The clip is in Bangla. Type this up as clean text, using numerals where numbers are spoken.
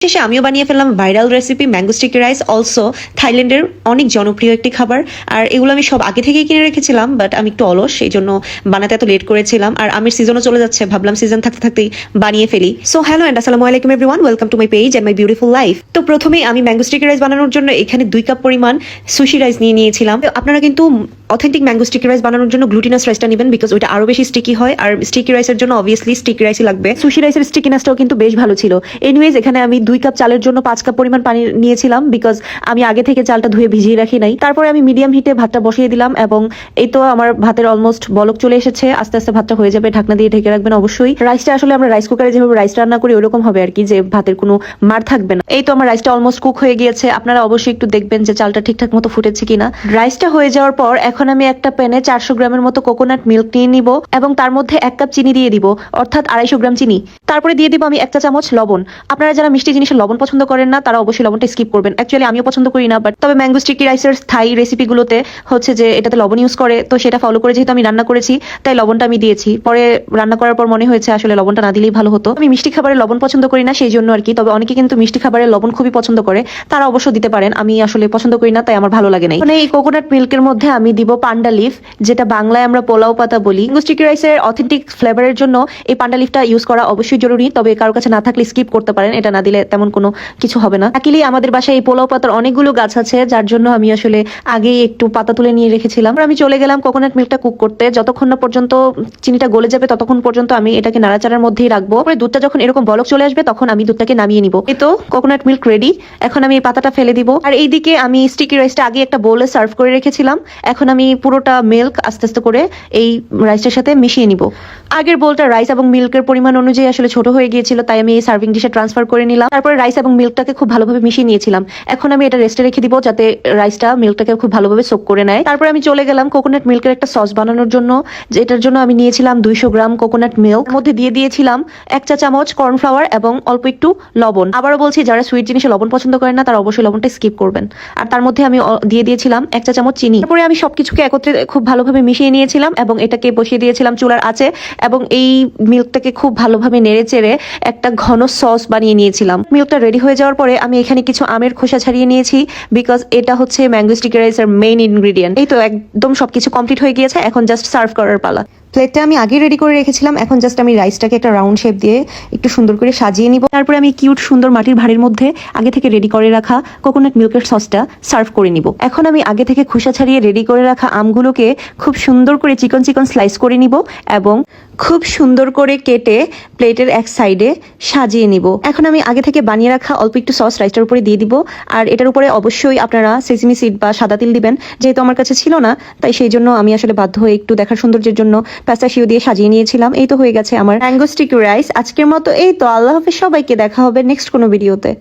শেষে আমিও বানিয়ে ফেললাম viral recipe mango sticky rice, also থাইল্যান্ডের অনেক জনপ্রিয় একটি খাবার। আর এগুলো আমি সব আগে থেকেই কিনে রেখেছিলাম, বাট আমি একটু অলস, এই জন্য বানাতে এত লেট করেছিলাম। আর আমের সিজনও চলে যাচ্ছে, ভাবলাম সিজন থাকতে থাকতেই বানিয়ে ফেলি। সো হ্যালো এন্ড আসসালামু আলাইকুম everyone, welcome to my page and my beautiful life. তো প্রথমেই আমি ম্যাঙ্গো স্টিকি রাইস বানানোর জন্য এখানে 2 কাপ পরিমাণ সুশি রাইস নিয়ে নিয়েছিলাম। আপনারা কিন্তু অথেন্টিক ম্যাঙ্গো স্টিকি রাইস বানানোর জন্য গ্লুটিনাস রাইসটা নেবেন, বিকজ ওইটা আরো বেশি স্টিকি হয়। আর স্টিকি রাইসের জন্য অবভিয়াসলি স্টিকি রাইসই লাগবে। সুশি রাইসের স্টিকিনেসটাও কিন্তু বেশ ভালো ছিল। এনিওয়েজ, এখানে আমি 2 কাপ চালের জন্য 5 কাপ পরিমাণ পানি নিয়েছিলাম, বিকজ আমি আগে থেকে চালটা ধুয়ে ভিজিয়ে রাখি নাই। তারপরে আমি মিডিয়াম হিটে ভাতটা বসিয়ে দিলাম এবং এই তো আমার ভাতের অলমোস্ট বলক চলে এসেছে। আস্তে আস্তে ভাতটা হয়ে যাবে, ঢাকনা দিয়ে ঢেকে রাখবেন অবশ্যই। রাইসটা আসলে আমরা রাইস কুকারে যেভাবে রাইস রান্না করি ওরকম হবে আর কি, যে ভাতের কোনো মার থাকবে না। এই তো আমার রাইসটা অলমোস্ট কুক হয়ে গিয়েছে। আপনারা অবশ্যই একটু দেখবেন যে চালটা ঠিকঠাক মতো ফুটেছে কিনা। রাইসটা হয়ে যাওয়ার পর এখন আমি একটা প্যানে 400 গ্রামের মতো কোকোনাট মিল্ক নিয়ে নিব এবং তার মধ্যে 1 কাপ চিনি দিয়ে দিব, অর্থাৎ 250 গ্রাম চিনি। তারপরে দিয়ে দিব আমি 1 চা চামচ লবণ। আপনারা যারা মিষ্টি জিনিসের লবণ পছন্দ করেন না তারা অবশ্যই লবণটা স্কিপ করবেন। অ্যাকচুয়ালি আমিও পছন্দ করি না, বাট তবে ম্যাঙ্গো স্টিকি রাইসের থাই রেসিপিগুলোতে হচ্ছে যে এটাতে লবণ ইউজ করে, তো সেটা ফলো করে যেহেতু আমি রান্না করেছি তাই লবণটা আমি দিয়েছি। পরে রান্না করার পর মনে হয়েছে আসলে লবণটা না দিলেই ভালো হতো। আমি মিষ্টি খাবারে লবণ পছন্দ করি না সেই জন্য আর কি, তবে অনেকে কিন্তু মিষ্টি খাবারে লবণ খুবই পছন্দ করে, তারা অবশ্য দিতে পারেন। আমি আসলে পছন্দ করি না তাই আমার ভালো লাগে নাই। মানে এই কোকোনাট মিল্কের মধ্যে আমি দিব পান্ডা লিফ, যেটা বাংলায় আমরা পোলাও পাতা বলি। ম্যাঙ্গো স্টিকি রাইসের অথেন্টিক ফ্লেভারের জন্য এই পান্ডা লিফটা ইউজ করা অবশ্যই জরুরি, তবে কারোর কাছে না থাকলে স্কিপ করতে পারেন, এটা না দিলে তেমন কোনো কিছু হবে না। অ্যাকচুয়ালি আমাদের বাসায় এই পোলাও পাতার অনেকগুলো গাছ আছে, যার জন্য আমি আসলে আগেই একটু পাতা তুলে নিয়ে রেখেছিলাম। আমি চলে গেলাম কোকোনাট মিল্কটা কুক করতে। যতক্ষণ না পর্যন্ত চিনিটা গলে যাবে ততক্ষণ পর্যন্ত আমি এটাকে নাড়াচাড়ার মধ্যেই রাখবো। পরে দুধটা যখন এরকম বলক চলে আসবে তখন আমি দুধটাকে নামিয়ে নিব। এই তো কোকোনাট মিল্ক রেডি। এখন আমি এই পাতাটা ফেলে দিব। আর এইদিকে আমি স্টিকি রাইসটা আগে একটা বোলে সার্ভ করে রেখেছিলাম। এখন আমি পুরোটা মিল্ক আস্তে আস্তে করে এই রাইসটার সাথে মিশিয়ে নিব। আগের বোলটা রাইস এবং মিল্কের পরিমাণ অনুযায়ী আসলে ছোট হয়ে গিয়েছিল, তাই আমি এই সার্ভিং ডিশে ট্রান্সফার করে নিলাম। তারপরে রাইস এবং মিল্কটাকে খুব ভালোভাবে মিশিয়ে নিয়েছিলাম। এখন আমি এটা রেস্টে রেখে দিব যাতে রাইসটা মিল্কটাকে খুব ভালোভাবে সোক করে নেয়। তারপরে আমি চলে গেলাম কোকোনাট মিল্কের একটা সস বানানোর জন্য, যেটার জন্য আমি নিয়েছিলাম 200 গ্রাম কোকোনাট মিল্ক। মধ্যে দিয়ে দিয়েছিলাম 1 চা চামচ কর্নফ্লাওয়ার এবং অল্প একটু লবণ। আবারও বলছি, যারা সুইট জিনিসে লবণ পছন্দ করেন না তারা অবশ্যই লবণটা স্কিপ করবেন। আর তার মধ্যে আমি দিয়ে দিয়েছিলাম 1 চা চামচ চিনি। তারপরে আমি সবকিছুকে একত্রে খুব ভালোভাবে মিশিয়ে নিয়েছিলাম এবং এটাকে বসিয়ে দিয়েছিলাম চুলার আঁচে এবং এই মিল্কটাকে খুব ভালোভাবে নেড়ে চেড়ে একটা ঘন সস বানিয়ে নিয়েছিলাম। মিল্কটা রেডি হয়ে যাওয়ার পরে আমি এখানে কিছু আমের খোসা ছাড়িয়ে নিয়েছি, বিকজ এটা হচ্ছে ম্যাঙ্গো স্টিকি রাইসের মেইন ইনগ্রেডিয়েন্ট। এই তো একদম সবকিছু কমপ্লিট হয়ে গিয়েছে, এখন জাস্ট সার্ভ করার পালা। প্লেটটা আমি আগে রেডি করে রেখেছিলাম, এখন জাস্ট আমি রাইসটাকে একটা রাউন্ড শেপ দিয়ে একটু সুন্দর করে সাজিয়ে নিব। তারপরে আমি কিউট সুন্দর মাটির ভাঁড়ের মধ্যে আগে থেকে রেডি করে রাখা কোকোনাট মিল্কের সসটা সার্ভ করে নিব। এখন আমি আগে থেকে খোসা ছাড়িয়ে রেডি করে রাখা আমগুলোকে খুব সুন্দর করে চিকন চিকন স্লাইস করে নিব এবং খুব সুন্দর করে কেটে প্লেটের এক সাইডে সাজিয়ে নিব। এখন আমি আগে থেকে বানিয়ে রাখা অল্প একটু সস রাইসটার উপরে দিয়ে দিব। আর এটার উপরে অবশ্যই আপনারা সেসিমি সিড বা সাদা তিল দিবেন, যেহেতু আমার কাছে ছিল না তাই সেই জন্য আমি আসলে বাধ্য হয়ে একটু দেখার সৌন্দর্যের জন্য পাস্তাশিও দিয়ে সাজিয়ে নিয়েছিলাম। এই তো হয়ে গেছে আমার ম্যাঙ্গো স্টিকি রাইস। আজকের মতো এই তো, আল্লাহ হাফেজ সবাইকে, দেখা হবে নেক্সট কোনো ভিডিওতে।